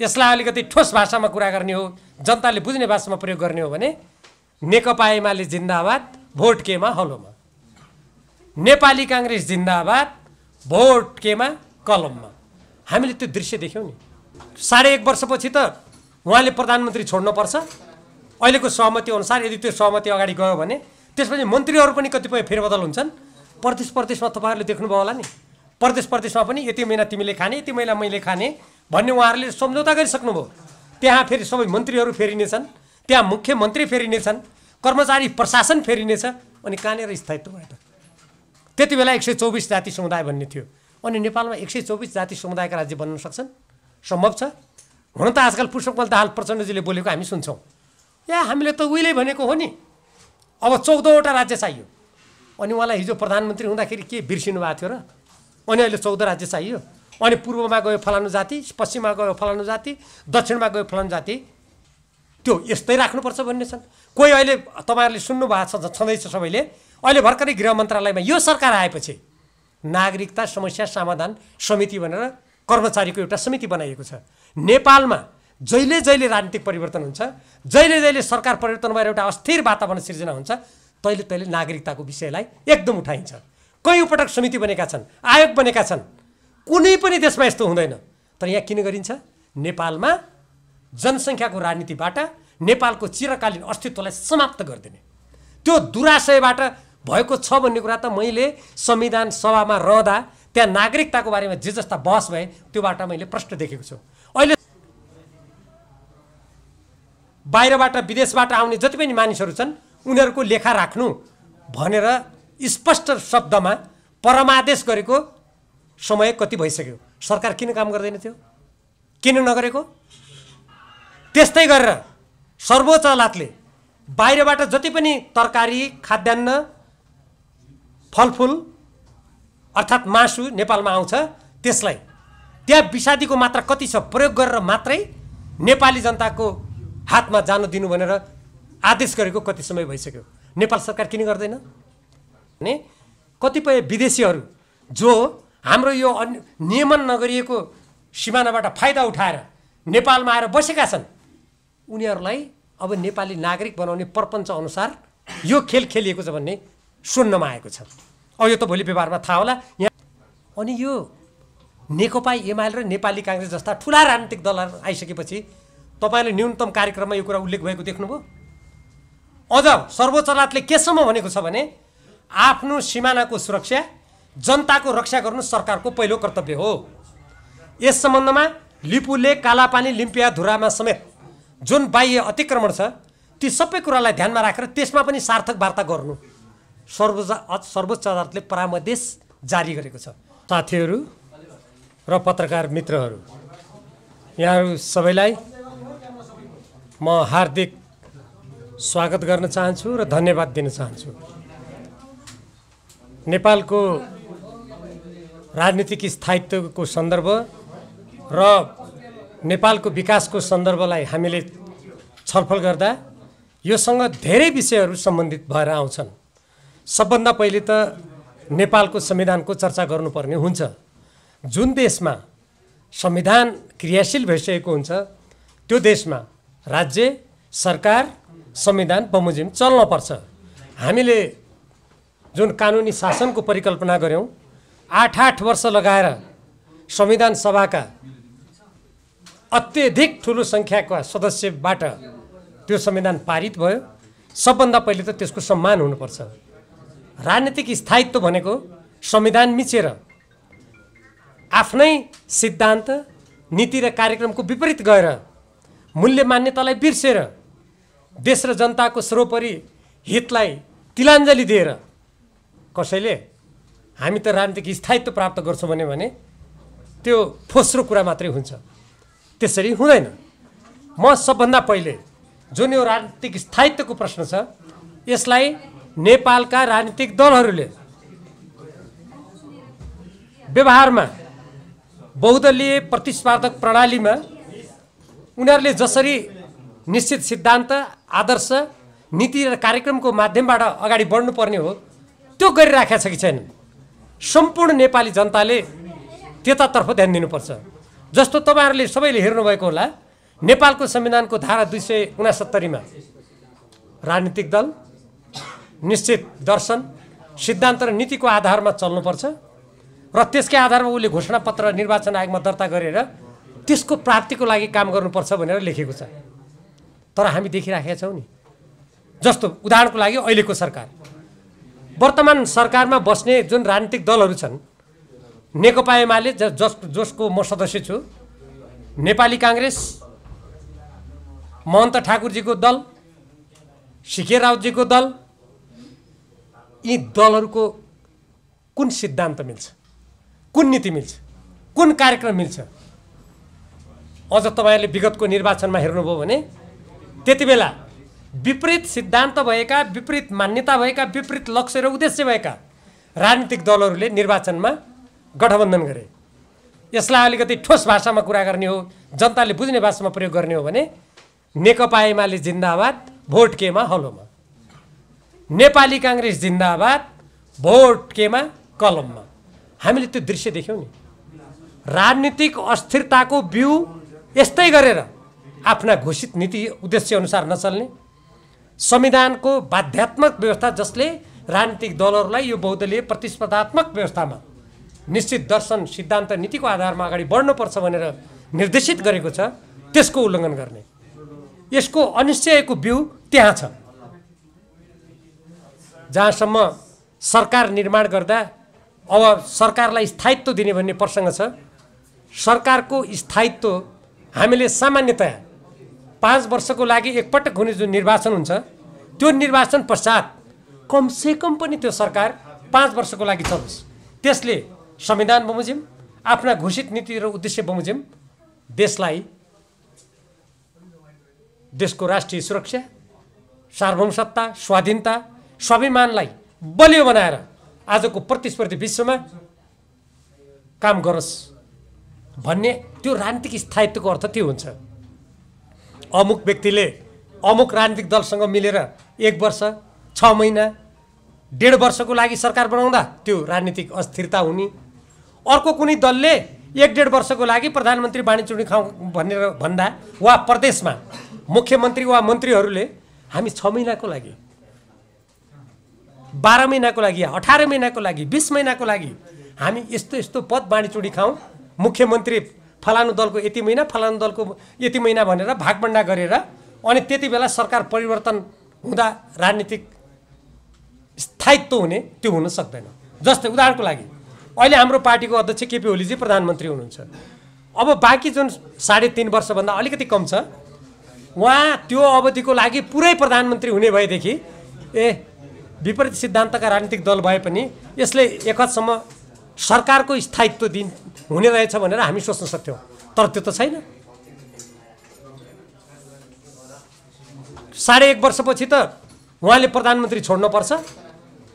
यसलाई अलिकति ठोस भाषामा कुरा गर्ने हो, जनताले बुझ्ने भाषामा प्रयोग गर्ने हो भने नेकपा एमाले जिन्दाबाद, भोट केमा हलोमा। नेपाली काङ्ग्रेस जिन्दाबाद, भोट केमा कलममा। हामीले त्यो दृश्य देख्यौँ नि। 1.5 वर्षपछि त उहाँले प्रधानमन्त्री छोड्नुपर्छ। अहिलेको सहमति अनुसार यदि त्यो सहमति अगाडि गयो भने त्यसपछि मन्त्रीहरू पनि कतिपय फेरबदल हुन्छन्। प्रदेशमा तपाईँहरूले देख्नुभयो होला नि। प्रदेशमा पनि यति महिना तिमीले खाने, यति महिना मैले खाने भन्ने उहाँहरूले सम्झौता गरिसक्नुभयो। त्यहाँ फेरि सबै मन्त्रीहरू फेरिनेछन्, त्यहाँ मुख्यमन्त्री फेरिनेछन्, कर्मचारी प्रशासन फेरिनेछ। अनि कहाँनिर स्थायित्व भयो त? त्यति बेला 124 जाति समुदाय भन्ने थियो। अनि नेपालमा 124 जाति समुदायका राज्य बन्न सक्छन्? सम्भव छ? हुन त आजकल पुष्पकमल दाहाल प्रचण्डजीले बोलेको हामी सुन्छौँ। हामीले त उहिले भनेको हो नि, अब 14वटा राज्य चाहियो। अनि उहाँलाई हिजो प्रधानमन्त्री हुँदाखेरि के बिर्सिनु भएको थियो र? अनि अहिले 14 राज्य चाहियो। अनि पूर्वमा गयो फलानु जाति, पश्चिममा गयो फलानु जाति, दक्षिणमा गयो फलानु जाति। त्यो यस्तै राख्नुपर्छ भन्ने छन्। कोही अहिले तपाईँहरूले सुन्नुभएको छँदैछ सबैले, अहिले भर्खरै गृह मन्त्रालयमा यो सरकार आएपछि नागरिकता समस्या समाधान समिति भनेर कर्मचारीको एउटा समिति बनाइएको छ। नेपालमा जहिले जहिले राजनीतिक परिवर्तन हुन्छ, जहिले जहिले सरकार परिवर्तन भएर एउटा अस्थिर वातावरण सिर्जना हुन्छ, तैले तैले नागरिकताको विषयलाई एकदम उठाइन्छ। कयौँ पटक समिति बनेका छन्, आयोग बनेका छन्। कुनै पनि देशमा यस्तो हुँदैन। तर यहाँ किन गरिन्छ? नेपालमा जनसङ्ख्याको राजनीतिबाट नेपालको चिरकालीन अस्तित्वलाई समाप्त गरिदिने त्यो दुराशयबाट भएको छ भन्ने कुरा त मैले संविधान सभामा रहँदा त्यहाँ नागरिकताको बारेमा जे जस्ता बहस भए त्योबाट मैले प्रश्न देखेको छु। अहिले बाहिरबाट विदेशबाट आउने जति पनि मानिसहरू छन् उनीहरूको लेखा राख्नु भनेर स्पष्ट शब्दमा परमादेश गरेको समय कति भइसक्यो। सरकार किन काम गर्दैन थियो? किन नगरेको? त्यस्तै गरेर सर्वोच्च अदालतले बाहिरबाट जति पनि तरकारी, खाद्यान्न, फलफुल अर्थात् मासु नेपालमा आउँछ त्यसलाई त्यहाँ विषादीको मात्रा कति छ प्रयोग गरेर मात्रै नेपाली जनताको हातमा जान दिनु भनेर आदेश गरेको कति समय भइसक्यो। नेपाल सरकार किन गर्दैन? भने कतिपय विदेशीहरू जो हाम्रो यो नियमन नगरिएको सिमानाबाट फाइदा उठाएर नेपालमा आएर बसेका छन्, उनीहरूलाई अब नेपाली नागरिक बनाउने प्रपञ्च अनुसार यो खेल खेलिएको छ भन्ने सुन्नमा आएको छ। अब यो त भोलि व्यवहारमा थाहा होला। यहाँ अनि यो नेकपा एमाले र नेपाली काङ्ग्रेस जस्ता ठुला राजनीतिक दलहरू आइसकेपछि तपाईँले न्यूनतम कार्यक्रममा यो कुरा उल्लेख भएको देख्नुभयो? अझ सर्वोच्च अदालतले केसम्म भनेको छ भने आफ्नो सिमानाको सुरक्षा, जनताको रक्षा गर्नु सरकारको पहिलो कर्तव्य हो। यस सम्बन्धमा लिपुले, कालापानी, लिम्पिया, धुरामा समेत जुन बाह्य अतिक्रमण छ ती सबै कुरालाई ध्यानमा राखेर त्यसमा पनि सार्थक वार्ता गर्नु सर्वोच्च अदालतले परामर्श जारी गरेको छ। साथीहरू र पत्रकार मित्रहरू, यहाँहरू सबैलाई म हार्दिक स्वागत गर्न चाहन्छु र धन्यवाद दिन चाहन्छु। नेपालको राजनीतिक स्थायित्वको सन्दर्भ र नेपालको विकासको सन्दर्भलाई हामीले छलफल गर्दा योसँग धेरै विषयहरू सम्बन्धित भएर आउँछन्। सबभन्दा पहिले त नेपालको संविधानको चर्चा गर्नुपर्ने हुन्छ। जुन देशमा संविधान क्रियाशील भइसकेको हुन्छ त्यो देशमा राज्य, सरकार, संविधान बमोजिम चल्न पर्छ। हामीले जुन कानुनी शासनको परिकल्पना गऱ्यौँ, 8 वर्ष लगाएर संविधान सभाका अत्यधिक ठुलो सङ्ख्याका सदस्यबाट त्यो संविधान पारित भयो। सबभन्दा पहिले त त्यसको सम्मान हुनुपर्छ। राजनीतिक स्थायित्व भनेको संविधान मिचेर आफ्नै सिद्धान्त, नीति र कार्यक्रमको विपरीत गएर मूल्य मान्यतालाई बिर्सेर देश र जनताको सर्वोपरि हितलाई तिलाञ्जली दिएर कसैले हामी त राजनीतिक स्थायित्व प्राप्त गर्छौँ भने त्यो फोस्रो कुरा मात्रै हुन्छ। त्यसरी हुँदैन। म सबभन्दा पहिले जुन यो राजनीतिक स्थायित्वको प्रश्न छ यसलाई नेपालका राजनीतिक दलहरूले व्यवहारमा बहुदलीय प्रतिस्पर्धक प्रणालीमा उनीहरूले जसरी निश्चित सिद्धान्त, आदर्श, नीति र कार्यक्रमको माध्यमबाट अगाडि बढ्नुपर्ने हो त्यो गरिराखेका छ कि छैन? सम्पूर्ण नेपाली जनताले त्यतातर्फ ध्यान दिनुपर्छ। जस्तो तपाईहरुले सबैले हेर्नुभएको होला, नेपालको संविधानको धारा 269 मा राजनीतिक दल निश्चित दर्शन, सिद्धान्त र नीतिको आधारमा चल्नुपर्छ र त्यसकै आधारमा उले घोषणापत्र निर्वाचन आयोगमा दर्ता गरेर त्यसको प्राप्तिको लागि काम गर्नुपर्छ भनेर लेखेको छ। तर हामी देखिराखेका छौं नि, जस्तो उदाहरणको लागि अहिलेको सरकार, वर्तमान सरकारमा बस्ने जुन राजनीतिक दलहरू छन्, नेकपा एमाले जसको म सदस्य छु, नेपाली कांग्रेस, महन्त ठाकुरजीको दल, सीके राउतजीको दल, यी दलहरूको कुन सिद्धान्त मिल्छ, कुन नीति मिल्छ, कुन कार्यक्रम मिल्छ? अझ तपाईहरुले विगतको निर्वाचनमा हेर्नुभयो भने त्यतिबेला विपरीत सिद्धान्त भएका, विपरीत मान्यता भएका, विपरीत लक्ष्य र उद्देश्य भएका राजनीतिक दलहरूले निर्वाचनमा गठबन्धन गरे। यसलाई अलिकति ठोस भाषामा कुरा गर्ने हो, जनताले बुझ्ने भाषामा प्रयोग गर्ने हो भने नेकपा एमाले जिन्दाबाद, भोट केमा हलोमा, नेपाली कांग्रेस जिन्दाबाद, भोट केमा कलममा। हामीले त्यो दृश्य देख्यौं नि। राजनीतिक अस्थिरताको बिउ यस्तै गरेर आफ्ना घोषित नीति उद्देश्य अनुसार नचल्ने, संविधानको बाध्यात्मक व्यवस्था जसले राजनीतिक दलहरूलाई यो बहुदलीय प्रतिस्पर्धात्मक व्यवस्थामा निश्चित दर्शन, सिद्धान्त, नीतिको आधारमा अगाडि बढ्नुपर्छ भनेर निर्देशित गरेको छ, त्यसको उल्लङ्घन गर्ने, यसको अनिश्चयको बिउ त्यहाँ छ। जहाँसम्म सरकार निर्माण गर्दा अब सरकारलाई स्थायित्व दिने भन्ने प्रसङ्ग छ, सरकारको स्थायित्व हामीले सामान्यतया 5 वर्षको लागि एकपटक हुने जुन निर्वाचन हुन्छ, त्यो निर्वाचन पश्चात कमसेकम पनि त्यो सरकार 5 वर्षको लागि चलोस्। त्यसले संविधान बमोजिम, आफ्ना घोषित नीति र उद्देश्य बमोजिम देशलाई, देशको राष्ट्रिय सुरक्षा, सार्वभौमसत्ता, स्वाधीनता, स्वाभिमानलाई बलियो बनाएर आजको प्रतिस्पर्धी विश्वमा काम गरोस् भन्ने त्यो राजनीतिक स्थायित्वको अर्थ त्यो हुन्छ। अमुक व्यक्तिले अमुक राजनीतिक दलसँग मिलेर 1 वर्ष, 6 महिना, 1.5 वर्षको लागि सरकार बनाउँदा त्यो राजनीतिक अस्थिरता हुने, अर्को कुनै दलले 1.5 वर्षको लागि प्रधानमन्त्री बाँडीचुँडी खाउँ भनेर भन्दा वा प्रदेशमा मुख्यमन्त्री वा मन्त्रीहरूले हामी 6 महिनाको लागि, 12 महिनाको लागि, 18 महिनाको लागि, 20 महिनाको लागि हामी यस्तो यस्तो पद बाँडीचुँडी खाउँ, मुख्यमन्त्री फलानु दलको यति महिना, फलानु दलको यति महिना भनेर भागबण्डा गरेर, अनि त्यति बेला सरकार परिवर्तन हुँदा राजनीतिक स्थायित्व हुने, त्यो हुन सक्दैन। जस्तै उदाहरणको लागि अहिले हाम्रो पार्टीको अध्यक्ष केपी ओलीजी प्रधानमन्त्री हुनुहुन्छ। अब बाँकी जुन 3.5 वर्षभन्दा अलिकति कम छ, उहाँ त्यो अवधिको लागि पुरै प्रधानमन्त्री हुने भएदेखि विपरीत सिद्धान्तका राजनीतिक दल भए पनि यसले एक हदसम्म सरकारको स्थायित्व हुने रहेछ भनेर हामी सोच्न सक्थ्यौँ, तर त्यो त छैन। 1.5 वर्षपछि त उहाँले प्रधानमन्त्री छोड्नुपर्छ।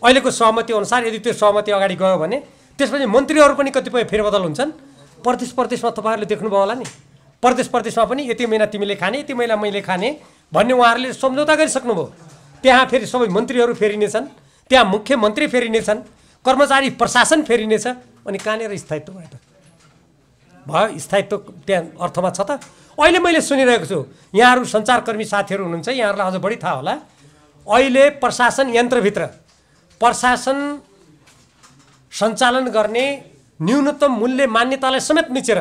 अहिलेको सहमति अनुसार यदि त्यो सहमति अगाडि गयो भने त्यसपछि मन्त्रीहरू पनि कतिपय फेरबदल हुन्छन्। प्रदेशमा तपाईँहरूले देख्नुभयो होला नि, प्रदेशमा पनि यति महिना तिमीले खाने, यति महिना मैले खाने भन्ने उहाँहरूले सम्झौता गरिसक्नुभयो। त्यहाँ फेरि सबै मन्त्रीहरू फेरिनेछन्, त्यहाँ मुख्यमन्त्री फेरिनेछन्, कर्मचारी प्रशासन फेरिनेछ, अनि कहाँनिर स्थायित्व भयो त? भयो स्थायित्व त्यहाँ अर्थमा छ त? अहिले मैले सुनिरहेको छु, यहाँहरू सञ्चारकर्मी साथीहरू हुनुहुन्छ, यहाँहरूलाई अझ बढी थाहा होला, अहिले प्रशासन यन्त्रभित्र प्रशासन सञ्चालन गर्ने न्यूनतम मूल्य मान्यतालाई समेत मिचेर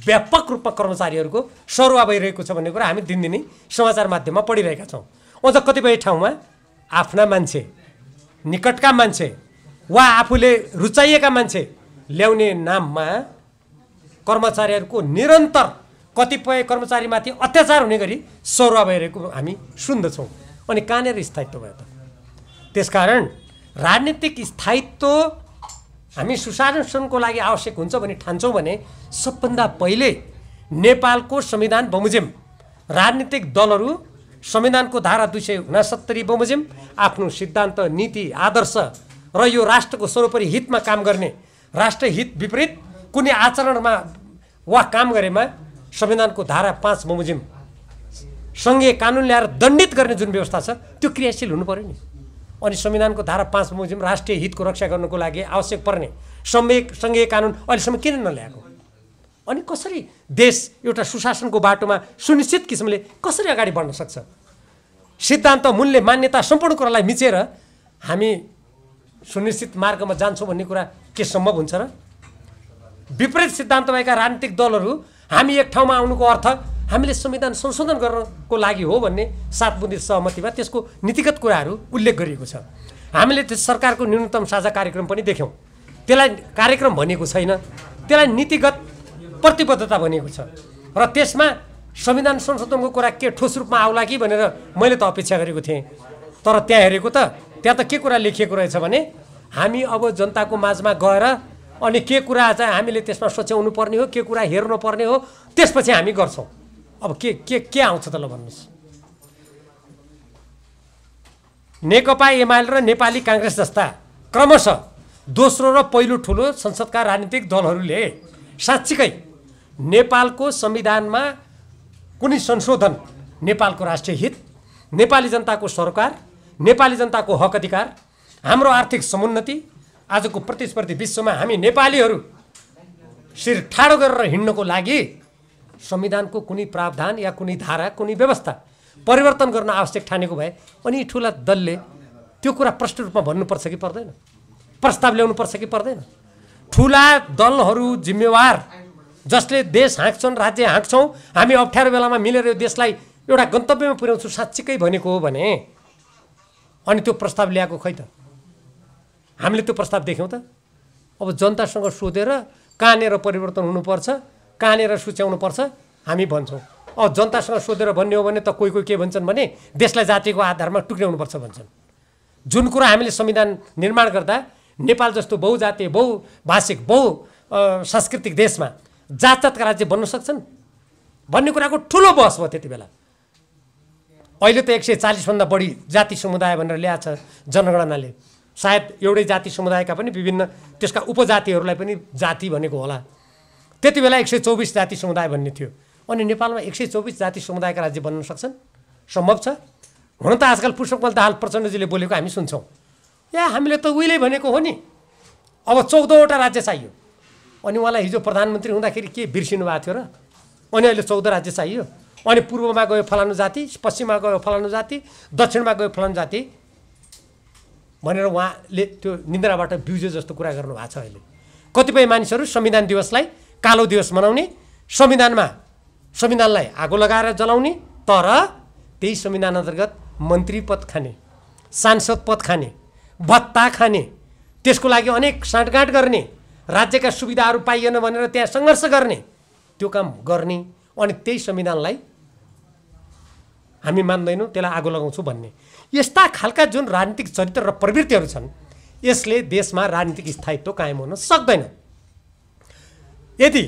व्यापक रूपमा कर्मचारीहरूको सरुवा भइरहेको छ भन्ने कुरा हामी दिनदिनै समाचार माध्यममा पढिरहेका छौँ। अझ कतिपय ठाउँमा आफ्ना मान्छे, निकटका मान्छे वा आफूले रुचाइएका मान्छे ल्याउने नाममा कर्मचारीहरूको निरन्तर कतिपय कर्मचारीमाथि अत्याचार हुने गरी सरुवा भइरहेको हामी सुन्दछौँ। अनि कहाँनिर स्थायित्व भयो त? त्यसकारण राजनीतिक स्थायित्व हामी सुशासनको लागि आवश्यक हुन्छ भने ठान्छौँ भने सबभन्दा पहिले नेपालको संविधान बमोजिम राजनीतिक दलहरू संविधानको धारा 269 बमोजिम आफ्नो सिद्धान्त, नीति, आदर्श र यो राष्ट्रको सर्वोपरि हितमा काम गर्ने, राष्ट्र हित विपरीत कुनै आचरणमा वा काम गरेमा संविधानको धारा 5 बमोजिम सँगै कानुन ल्याएर दण्डित गर्ने जुन व्यवस्था छ त्यो क्रियाशील हुनु पर्यो नि। अनि संविधानको धारा 5 बमोजिम राष्ट्रिय हितको रक्षा गर्नको लागि आवश्यक पर्ने सँगै कानुन अहिलेसम्म किन नल्याएको? अनि कसरी देश एउटा सुशासनको बाटोमा सुनिश्चित किसिमले कसरी अगाडि बढ्न सक्छ? सिद्धान्त, मूल्य, मान्यता सम्पूर्ण कुरालाई मिचेर हामी सुनिश्चित मार्गमा जान्छौँ भन्ने कुरा के सम्भव हुन्छ र? विपरीत सिद्धान्त भएका राजनीतिक दलहरू हामी एक ठाउँमा आउनुको अर्थ हामीले संविधान संशोधन गर्नको लागि हो भन्ने 7 बुँदे सहमतिमा त्यसको नीतिगत कुराहरू उल्लेख गरिएको छ। हामीले त्यस सरकारको न्यूनतम साझा कार्यक्रम पनि देख्यौँ। त्यसलाई कार्यक्रम भनेको छैन, त्यसलाई नीतिगत प्रतिबद्धता भनिएको छ र त्यसमा संविधान संशोधनको कुरा के ठोस रूपमा आउला कि भनेर मैले त अपेक्षा गरेको थिएँ। तर त्यहाँ हेरेको त त्यहाँ त के कुरा लेखिएको रहेछ भने हामी अब जनताको माझमा गएर अनि के कुरा चाहिँ हामीले त्यसमा सोच्याउनु पर्ने हो, के कुरा हेर्नु पर्ने हो, त्यसपछि हामी गर्छौँ। अब के आउँछ त ल भन्नुहोस्? नेकपा एमाले र नेपाली काङ्ग्रेस जस्ता क्रमशः दोस्रो र पहिलो ठुलो संसदका राजनीतिक दलहरूले साँच्चीकै नेपालको संविधानमा कुनै संशोधन नेपालको राष्ट्रिय हित, नेपाली जनताको सरकार, नेपाली जनताको हक अधिकार, हाम्रो आर्थिक समुन्नति, आजको प्रतिस्पर्धी विश्वमा हामी नेपालीहरू शिर ठाडो गरेर हिँड्नको लागि संविधानको कुनै प्रावधान या कुनै धारा, कुनै व्यवस्था परिवर्तन गर्न आवश्यक ठानेको भए अनि ठुला दलले त्यो कुरा प्रष्ट रूपमा भन्नुपर्छ कि पर्दैन? प्रस्ताव ल्याउनुपर्छ कि पर्दैन? ठुला दलहरू जिम्मेवार जसले देश हाँक्छन्, राज्य हाँक्छौँ, हामी अप्ठ्यारो बेलामा मिलेर यो देशलाई एउटा गन्तव्यमा पुर्याउँछु साँच्चीकै भनेको हो भने अनि त्यो प्रस्ताव ल्याएको खै त? हामीले त्यो प्रस्ताव देख्यौँ त? अब जनतासँग सोधेर कहाँनिर परिवर्तन हुनुपर्छ, कहाँनिर सुच्याउनुपर्छ हामी भन्छौँ। अब जनतासँग सोधेर भन्ने हो भने त कोही के भन्छन् भने देशलाई जातिको आधारमा टुक्र्याउनुपर्छ भन्छन्। जुन कुरा हामीले संविधान निर्माण गर्दा नेपाल जस्तो बहुजातीय, बहुभाषिक, सांस्कृतिक देशमा जातका राज्य बन्न सक्छन् भन्ने कुराको ठुलो बहस भयो त्यति बेला। अहिले त 140भन्दा बढी जाति समुदाय भनेर ल्याएको छ जनगणनाले। सायद एउटै जाति समुदायका पनि विभिन्न त्यसका उपजातिहरूलाई पनि जाति भनेको होला। त्यति बेला 124 जाति समुदाय भन्ने थियो। अनि नेपालमा 124 जाति समुदायका राज्य बन्न सक्छन्? सम्भव छ? हुन त आजकल पुष्पकमल दाहाल प्रचण्डजीले बोलेको हामी सुन्छौँ। हामीले त उहिले भनेको हो नि, अब 14वटा राज्य चाहियो। अनि उहाँलाई हिजो प्रधानमन्त्री हुँदाखेरि के बिर्सिनु भएको थियो र? अनि अहिले 14 राज्य चाहियो। अनि पूर्वमा गयो फलानु जाति, पश्चिममा गयो फलानु जाति, दक्षिणमा गयो फलानु जाति भनेर उहाँले त्यो निन्द्राबाट बिउजे जस्तो कुरा गर्नुभएको छ। अहिले कतिपय मानिसहरू संविधान दिवसलाई कालो दिवस मनाउने, संविधानलाई आगो लगाएर जलाउने, तर त्यही संविधान अन्तर्गत मन्त्री पद खाने, सांसद पद खाने, भत्ता खाने, त्यसको लागि अनेक साँठगाँठ गर्ने, राज्यका सुविधाहरू पाइएन भनेर त्यहाँ सङ्घर्ष गर्ने, त्यो काम गर्ने अनि त्यही संविधानलाई हामी मान्दैनौँ, त्यसलाई आगो लगाउँछौँ भन्ने यस्ता खालका जुन राजनीतिक चरित्र र प्रवृत्तिहरू छन् यसले देशमा राजनीतिक स्थायित्व कायम हुन सक्दैन। यदि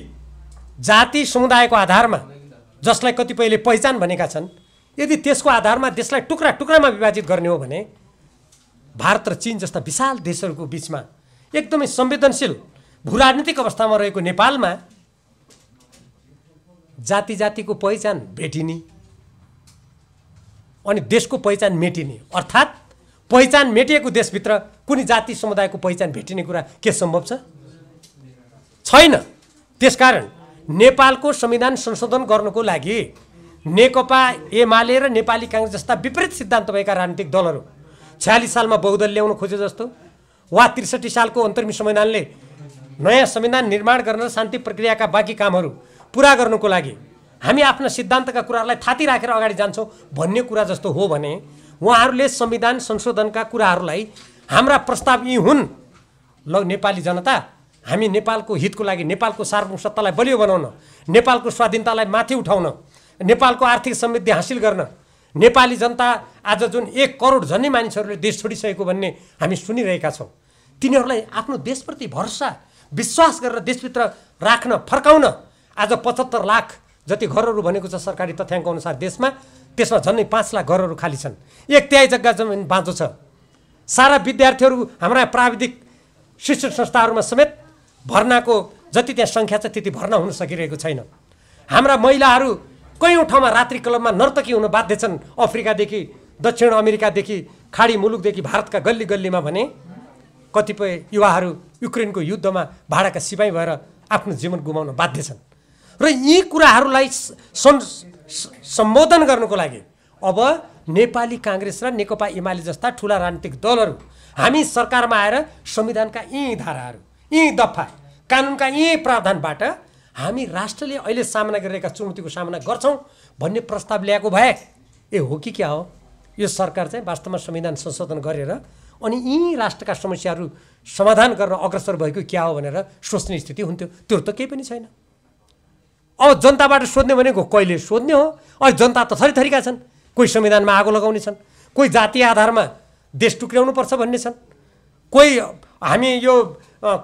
जाति समुदायको आधारमा जसलाई कतिपयले पहिचान भनेका छन्, यदि त्यसको आधारमा देशलाई टुक्रा टुक्रामा विभाजित गर्ने हो भने भारत र चीन जस्ता विशाल देशहरूको बिचमा एकदमै संवेदनशील भूराजनीतिक अवस्थामा रहेको नेपालमा जाति जातिको पहिचान भेटिने अनि देशको पहिचान मेटिने, अर्थात् पहिचान मेटिएको देशभित्र कुनै जाति समुदायको पहिचान भेटिने कुरा के सम्भव छ? छैन। त्यसकारण नेपालको संविधान संशोधन गर्नको लागि नेकपा एमाले र नेपाली काङ्ग्रेस जस्ता विपरीत सिद्धान्त भएका राजनीतिक दलहरू 46 सालमा बहुदल ल्याउन खोजे जस्तो वा 63 सालको अन्तरिम संविधानले नयाँ संविधान निर्माण गर्न शान्ति प्रक्रियाका बाँकी कामहरू पुरा गर्नको लागि हामी आफ्ना सिद्धान्तका कुराहरूलाई थाती राखेर अगाडि जान्छौँ भन्ने कुरा जस्तो हो भने उहाँहरूले संविधान संशोधनका कुराहरूलाई हाम्रा प्रस्ताव यी हुन्, ल नेपाली जनता हामी नेपालको हितको लागि, नेपालको सार्वभौम सत्तालाई बलियो बनाउन, नेपालको स्वाधीनतालाई माथि उठाउन, नेपालको आर्थिक समृद्धि हासिल गर्न, नेपाली जनता आज जुन 1 करोड झन्नै मानिसहरूले देश छोडिसकेको भन्ने हामी सुनिरहेका छौँ, तिनीहरूलाई आफ्नो देशप्रति भरोसा विश्वास गरेर देशभित्र राख्न, फर्काउन आज 75 लाख जति घरहरू भनेको छ सरकारी तथ्याङ्क अनुसार देशमा, त्यसमा झन्नै 5 लाख घरहरू खाली छन्, 1/3 जग्गा जमिन बाँझो छ। सारा विद्यार्थीहरू हाम्रा प्राविधिक शिक्षण संस्थाहरूमा समेत भर्नाको जति त्यहाँ सङ्ख्या छ त्यति भर्ना हुन सकिरहेको छैन। हाम्रा महिलाहरू कयौँ ठाउँमा रात्रि क्लबमा नर्तकी हुन बाध्य छन्, अफ्रिकादेखि दक्षिण अमेरिकादेखि खाडी मुलुकदेखि भारतका गल्ली गल्लीमा भने कतिपय युवाहरू युक्रेनको युद्धमा भाडाका सिपाही भएर आफ्नो जीवन गुमाउन बाध्य छन्। र यी कुराहरूलाई सम्बोधन गर्नुको लागि अब नेपाली कांग्रेस र नेकपा एमाले जस्ता ठुला राजनीतिक दलहरू हामी सरकारमा आएर संविधानका यी धाराहरू, यी दफा, कानुनका यी प्रावधानबाट हामी राष्ट्रले अहिले सामना गरिरहेका चुनौतीको सामना गर्छौँ भन्ने प्रस्ताव ल्याएको भए हो कि क्या हो? यो सरकार चाहिँ वास्तवमा संविधान संशोधन गरेर अनि यी राष्ट्रका समस्याहरू समाधान गर्न अग्रसर भएको क्या हो भनेर सोच्ने स्थिति हुन्थ्यो। त्यो त केही पनि छैन। अब जनताबाट सोध्ने भनेको कहिले सोध्ने हो? अहिले जनता त थरीथरीका छन्। कोही संविधानमा आगो लगाउने छन्, कोही जातीय आधारमा देश टुक्र्याउनु पर्छ भन्ने छन्, कोही हामी यो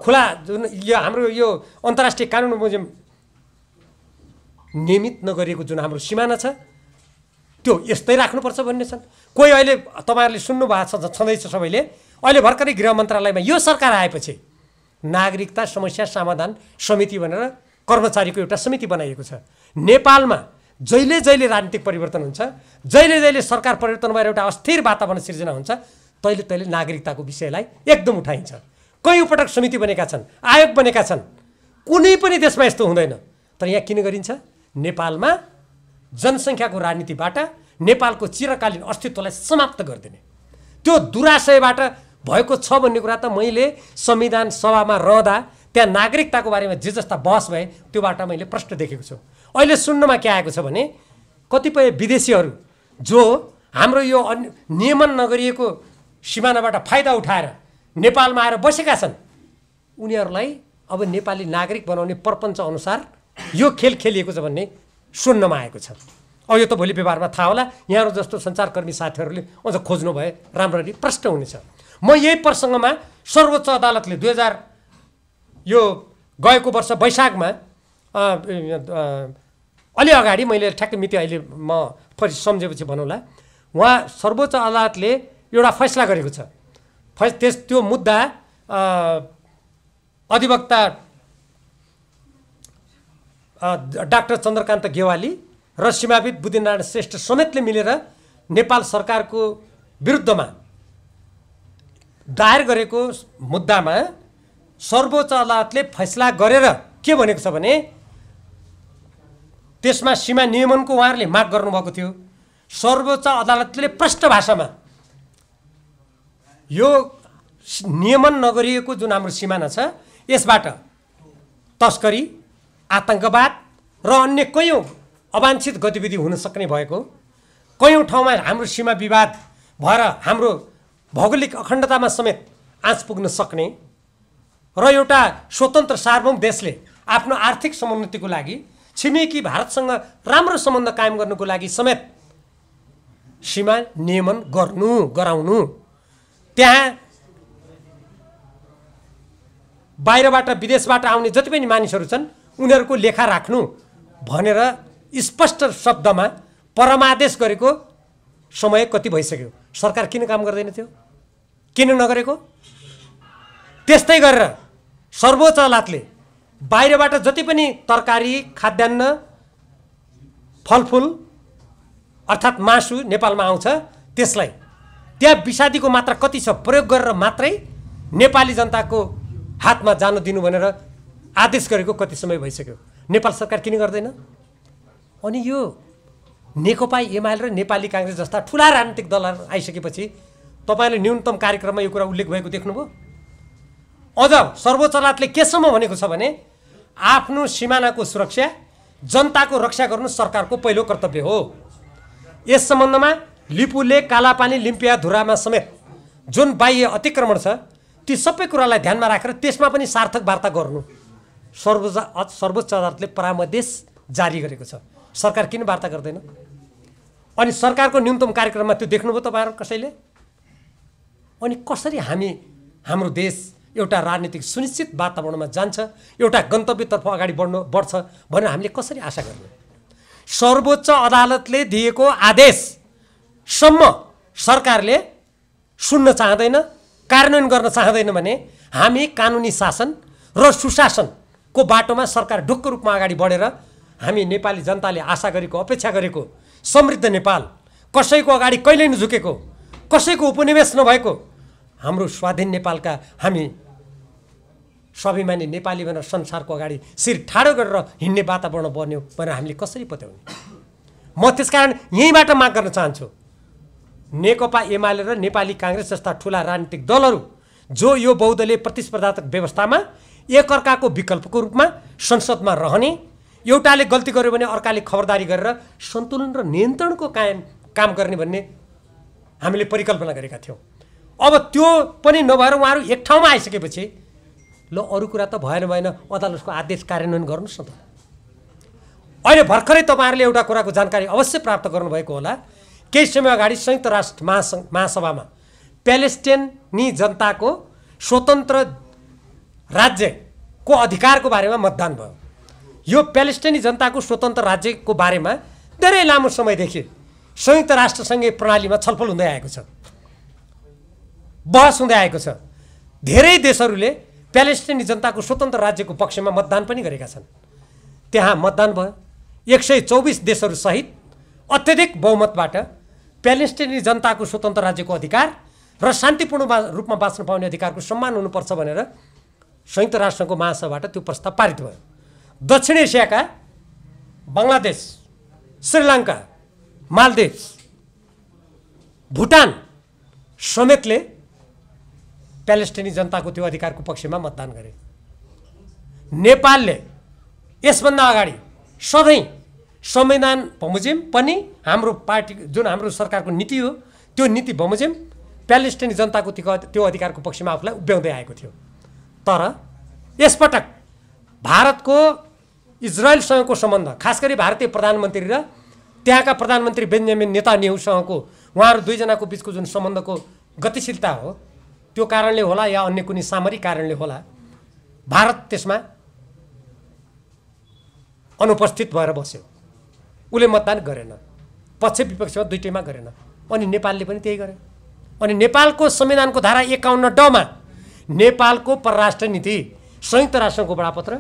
खुला जुन यो हाम्रो यो अन्तर्राष्ट्रिय कानुन बमोजिम नियमित नगरिएको जुन हाम्रो सिमाना छ त्यो यस्तै राख्नुपर्छ भन्ने छन्। कोही अहिले तपाईँहरूले सुन्नु भएको छँदैछ सबैले, अहिले भर्खरै गृह मन्त्रालयमा यो सरकार आएपछि नागरिकता समस्या समाधान समिति भनेर कर्मचारीको एउटा समिति बनाइएको छ। नेपालमा जहिले जहिले राजनीतिक परिवर्तन हुन्छ, जहिले जहिले सरकार परिवर्तन भएर एउटा अस्थिर वातावरण सिर्जना हुन्छ, तैले तैले नागरिकताको विषयलाई एकदम उठाइन्छ। कयौँ पटक समिति बनेका छन्, आयोग बनेका छन्। कुनै पनि देशमा यस्तो हुँदैन। तर यहाँ किन गरिन्छ? नेपालमा जनसङ्ख्याको राजनीतिबाट नेपालको चिरकालीन अस्तित्वलाई समाप्त गरिदिने त्यो दुराशयबाट भएको छ भन्ने कुरा त मैले संविधान सभामा रहँदा त्यहाँ नागरिकताको बारेमा जे जस्ता बहस भए त्योबाट मैले प्रश्न देखेको छु। अहिले सुन्नमा के आएको छ भने कतिपय विदेशीहरू जो हाम्रो यो नियमन नगरिएको सिमानाबाट फाइदा उठाएर नेपालमा आएर बसेका छन्, उनीहरूलाई अब नेपाली नागरिक बनाउने प्रपञ्च अनुसार यो खेल खेलिएको छ भन्ने सुन्नमा आएको छ। अब यो त भोलि व्यवहारमा थाहा होला। यहाँहरू जस्तो सञ्चारकर्मी साथीहरूले अझ खोज्नु भए राम्ररी प्रश्न हुनेछ। म यही प्रसङ्गमा सर्वोच्च अदालतले यो गएको वर्ष वैशाखमा अलि अगाडि, मैले ठ्याक्कै मिति अहिले म फेरि सम्झेपछि भनौँला, उहाँ सर्वोच्च अदालतले एउटा फैसला गरेको छ। त्यो मुद्दा अधिवक्ता डाक्टर चन्द्रकान्त गेवाली र सीमाविद बुद्धिनारायण श्रेष्ठ समेतले मिलेर नेपाल सरकारको विरुद्धमा दायर गरेको मुद्दामा सर्वोच्च अदालतले फैसला गरेर के भनेको छ भने त्यसमा सीमा नियमनको उहाँहरूले माग गर्नुभएको थियो। सर्वोच्च अदालतले प्रष्ट भाषामा यो नियमन नगरिएको जुन हाम्रो सिमाना छ यसबाट तस्करी, आतंकवाद र अन्य कयौँ अवांछित गतिविधि हुन सक्ने भएको, कयौँ ठाउँमा हाम्रो सीमा विवाद भएर हाम्रो भौगोलिक अखण्डतामा समेत आँच पुग्न सक्ने र एउटा स्वतन्त्र सार्वभौम देशले आफ्नो आर्थिक समुन्नतिको लागि छिमेकी भारतसँग राम्रो सम्बन्ध कायम गर्नुको लागि समेत सीमा नियमन गराउनु, त्यहाँ बाहिरबाट विदेशबाट आउने जति पनि मानिसहरू छन् उनीहरूको लेखा राख्नु भनेर स्पष्ट शब्दमा परमादेश गरेको समय कति भइसक्यो। सरकार किन काम गर्दैन थियो? किन नगरेको? त्यस्तै गरेर सर्वोच्च अदालतले बाहिरबाट जति पनि तरकारी, खाद्यान्न, फलफुल अर्थात् मासु नेपालमा आउँछ त्यसलाई त्यहाँ विषादीको मात्रा कति छ प्रयोग गरेर मात्रै नेपाली जनताको हातमा जान दिनु भनेर आदेश गरेको कति समय भइसक्यो। नेपाल सरकार किन गर्दैन? अनि यो नेकपा एमाले र नेपाली कांग्रेस जस्ता ठुला राजनीतिक दलहरू आइसकेपछि तपाईँले न्यूनतम कार्यक्रममा यो कुरा उल्लेख भएको देख्नुभयो। अझ सर्वोच्च अदालतले केसम्म भनेको छ भने आफ्नो सिमानाको सुरक्षा, जनताको रक्षा गर्नु सरकारको पहिलो कर्तव्य हो। यस सम्बन्धमा लिपुले, कालापानी, लिम्पियाधुरामा समेत जुन बाह्य अतिक्रमण छ ती सबै कुरालाई ध्यानमा राखेर त्यसमा पनि सार्थक वार्ता गर्नु सर्वोच्च अदालतले परामर्श जारी गरेको छ। सरकार किन वार्ता गर्दैन? अनि सरकारको न्यूनतम कार्यक्रममा त्यो देख्नुभयो तपाईँहरू कसैले? अनि कसरी हाम्रो देश एउटा राजनीतिक सुनिश्चित वातावरणमा जान्छ, एउटा गन्तव्यतर्फ अगाडि बढ्छ भनेर हामीले कसरी आशा गर्ने? सर्वोच्च अदालतले दिएको आदेशसम्म सरकारले सुन्न चाहँदैन, कार्यान्वयन गर्न चाहँदैन भने हामी कानुनी शासन र सुशासनको बाटोमा सरकार ढुक्क रूपमा अगाडि बढेर हामी नेपाली जनताले आशा गरेको, अपेक्षा गरेको समृद्ध नेपाल, कसैको अगाडि कहिल्यै नझुकेको, कसैको उपनिवेश नभएको हाम्रो स्वाधीन नेपालका हामी स्वाभिमानी नेपाली भनेर संसारको अगाडि शिर ठाडो गरेर हिँड्ने वातावरण बन्यो भनेर हामीले कसरी पत्याउने? म त्यसकारण यहीँबाट माग गर्न चाहन्छु, नेकपा एमाले र नेपाली काङ्ग्रेस जस्ता ठुला राजनीतिक दलहरू जो यो बहुदलीय प्रतिस्पर्धात्मक व्यवस्थामा एकअर्काको विकल्पको रूपमा संसदमा रहने, एउटाले गल्ती गर्यो भने अर्काले खबरदारी गरेर सन्तुलन र नियन्त्रणको काम गर्ने भन्ने हामीले परिकल्पना गरेका थियौँ। अब त्यो पनि नभएर उहाँहरू एक ठाउँमा आइसकेपछि ल अरू कुरा त भएन अदालतको आदेश कार्यान्वयन गर्नुहोस् न त। अहिले भर्खरै तपाईँहरूले एउटा कुराको जानकारी अवश्य प्राप्त गर्नुभएको होला, केही समय अगाडि संयुक्त राष्ट्र महासभामा प्यालेस्टाइनी जनताको स्वतन्त्र राज्यको अधिकारको बारेमा मतदान भयो। यो प्यालेस्टाइनी जनताको स्वतन्त्र राज्यको बारेमा धेरै लामो समयदेखि संयुक्त राष्ट्रसङ्घीय प्रणालीमा छलफल हुँदै आएको छ, बहस हुँदै आएको छ। धेरै देशहरूले प्यालेस्टाइनी जनताको स्वतन्त्र राज्यको पक्षमा मतदान पनि गरेका छन्। त्यहाँ मतदान भयो, 124 देशहरू सहित अत्यधिक बहुमतबाट प्यालेस्टाइनी जनताको स्वतन्त्र राज्यको अधिकार र शान्तिपूर्ण रूपमा बाँच्न पाउने अधिकारको सम्मान हुनुपर्छ भनेर संयुक्त राष्ट्रको महासभाबाट त्यो प्रस्ताव पारित भयो। दक्षिण एसियाका बङ्गलादेश, श्रीलङ्का, मालदिभ्स, भुटान समेतले प्यालेस्टाइनी जनताको त्यो अधिकारको पक्षमा मतदान गरे। नेपालले यसभन्दा अगाडि सधैँ संविधान बमोजिम पनि हाम्रो पार्टी जुन हाम्रो सरकारको नीति हो त्यो नीति बमोजिम प्यालेस्टाइनी जनताको त्यो अधिकारको पक्षमा आफूलाई उभ्याउँदै आएको थियो। तर यसपटक भारतको इजरायलसँगको सम्बन्ध, खास गरी भारतीय प्रधानमन्त्री र त्यहाँका प्रधानमन्त्री बेन्जामिन नेतान्याहुसँगको उहाँहरू दुईजनाको बिचको जुन सम्बन्धको गतिशीलता हो त्यो कारणले होला या अन्य कुनै सामरिक कारणले होला, भारत त्यसमा अनुपस्थित भएर बस्यो। उसले मतदान गरेन, पक्ष विपक्षमा दुईटैमा गरेन। अनि नेपालले पनि त्यही गर्यो। अनि नेपालको संविधानको धारा 51 ड मा नेपालको परराष्ट्र नीति संयुक्त राष्ट्रको बडापत्र